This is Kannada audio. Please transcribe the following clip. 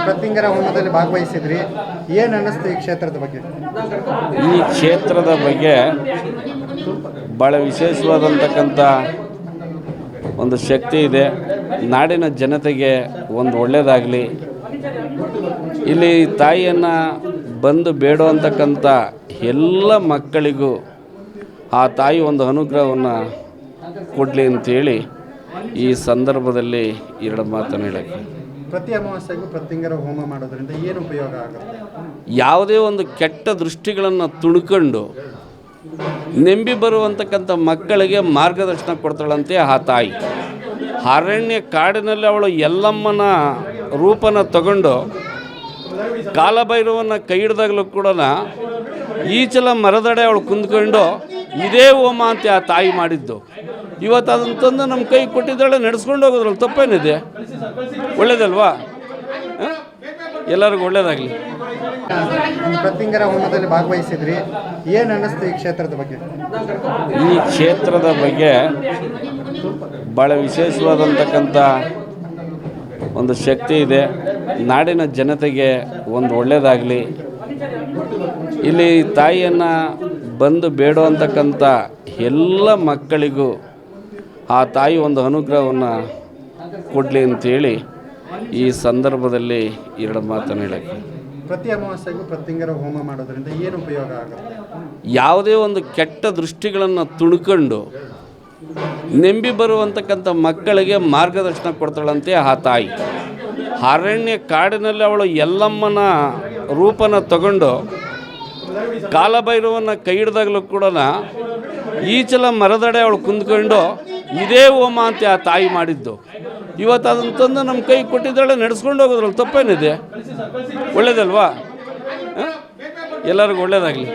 ಪ್ರತಿಂಗರ ಹೋಮದಲ್ಲಿ ಭಾಗವಹಿಸಿದ್ರಿ, ಏನು ಅನ್ನಿಸ್ತು ಈ ಕ್ಷೇತ್ರದ ಬಗ್ಗೆ? ಈ ಕ್ಷೇತ್ರದ ಬಗ್ಗೆ ಭಾಳ ವಿಶೇಷವಾದಂತಕ್ಕಂಥ ಒಂದು ಶಕ್ತಿ ಇದೆ. ನಾಡಿನ ಜನತೆಗೆ ಒಂದು ಒಳ್ಳೆಯದಾಗಲಿ, ಇಲ್ಲಿ ತಾಯಿಯನ್ನು ಬಂದು ಬೇಡುವಂತಕ್ಕಂಥ ಎಲ್ಲ ಮಕ್ಕಳಿಗೂ ಆ ತಾಯಿ ಒಂದು ಅನುಗ್ರಹವನ್ನು ಕೊಡಲಿ ಅಂತೇಳಿ ಈ ಸಂದರ್ಭದಲ್ಲಿ ಎರಡು ಮಾತನ್ನು ಹೇಳಕ್ಕೆ. ಪ್ರತಿ ಅಮಾವಾಸ್ಯೆಗೂ ಪ್ರತಿಂಗರ ಹೋಮ ಮಾಡೋದ್ರಿಂದ ಏನು ಉಪಯೋಗ ಆಗುತ್ತೆ? ಯಾವುದೇ ಒಂದು ಕೆಟ್ಟ ದೃಷ್ಟಿಗಳನ್ನು ತುಣ್ಕೊಂಡು ನೆಂಬಿ ಬರುವಂತಕ್ಕಂಥ ಮಕ್ಕಳಿಗೆ ಮಾರ್ಗದರ್ಶನ ಕೊಡ್ತಾಳಂತೆ ಆ ತಾಯಿ. ಅರಣ್ಯ ಕಾಡಿನಲ್ಲಿ ಅವಳು ಎಲ್ಲಮ್ಮನ ರೂಪನ ತಗೊಂಡು ಕಾಲಭೈರವನ್ನ ಕೈ ಹಿಡ್ದಾಗಲೂ ಕೂಡ ಈಚಲ ಮರದಡೆ ಅವಳು ಕುಂದ್ಕೊಂಡು ಇದೇ ಹೋಮ ಅಂತ ಆ ತಾಯಿ ಮಾಡಿದ್ದು. ಇವತ್ತು ಅದನ್ನು ತಂದು ನಮ್ಮ ಕೈ ಕೊಟ್ಟಿದ್ದಾಳೆ, ನಡೆಸ್ಕೊಂಡು ಹೋಗೋದ್ರಲ್ಲಿ ತಪ್ಪೇನಿದೆ? ಒಳ್ಳೇದಲ್ವಾ? ಎಲ್ಲರಿಗೂ ಒಳ್ಳೇದಾಗಲಿ. ಪ್ರತಿಂಗರ ಹೋಮದಲ್ಲಿ ಭಾಗವಹಿಸಿದ್ರಿ, ಏನು ಅನ್ನಿಸ್ತು ಈ ಕ್ಷೇತ್ರದ ಬಗ್ಗೆ? ಈ ಕ್ಷೇತ್ರದ ಬಗ್ಗೆ ಭಾಳ ವಿಶೇಷವಾದಂತಕ್ಕಂಥ ಒಂದು ಶಕ್ತಿ ಇದೆ. ನಾಡಿನ ಜನತೆಗೆ ಒಂದು ಒಳ್ಳೆಯದಾಗಲಿ, ಇಲ್ಲಿ ತಾಯಿಯನ್ನು ಬಂದು ಬೇಡುವಂತಕ್ಕಂಥ ಎಲ್ಲ ಮಕ್ಕಳಿಗೂ ಆ ತಾಯಿ ಒಂದು ಅನುಗ್ರಹವನ್ನು ಕೊಡಲಿ ಅಂತೇಳಿ ಈ ಸಂದರ್ಭದಲ್ಲಿ ಎರಡು ಮಾತನ್ನು ಹೇಳಕ್ಕೆ. ಪ್ರತಿ ಅಮಾವಾಸ್ಯೆಗೂ ಪ್ರತಿಂಗರ ಹೋಮ ಮಾಡೋದ್ರಿಂದ ಏನು ಉಪಯೋಗ ಆಗುತ್ತೆ? ಯಾವುದೇ ಒಂದು ಕೆಟ್ಟ ದೃಷ್ಟಿಗಳನ್ನು ತುಣ್ಕೊಂಡು ನೆಂಬಿ ಬರುವಂತಕ್ಕಂಥ ಮಕ್ಕಳಿಗೆ ಮಾರ್ಗದರ್ಶನ ಕೊಡ್ತಾಳಂತೆ ಆ ತಾಯಿ. ಅರಣ್ಯ ಕಾಡಿನಲ್ಲಿ ಅವಳು ಎಲ್ಲಮ್ಮನ ರೂಪನ ತಗೊಂಡು ಕಾಲಭೈರವನ್ನ ಕೈ ಹಿಡ್ದಾಗಲೂ ಕೂಡ ಈಚಲ ಮರದಡೆ ಅವಳು ಕುಂದ್ಕೊಂಡು ಇದೇ ಹೋಮ ಅಂತ ಆ ತಾಯಿ ಮಾಡಿದ್ದು. ಇವತ್ತು ಅದನ್ನು ತಂದು ನಮ್ಮ ಕೈ ಕೊಟ್ಟಿದ್ದಾಳೆ, ನಡೆಸ್ಕೊಂಡು ಹೋಗೋದ್ರಲ್ಲಿ ತಪ್ಪೇನಿದೆ? ಒಳ್ಳೇದಲ್ವಾ? ಎಲ್ಲರಿಗೂ ಒಳ್ಳೇದಾಗಲಿ.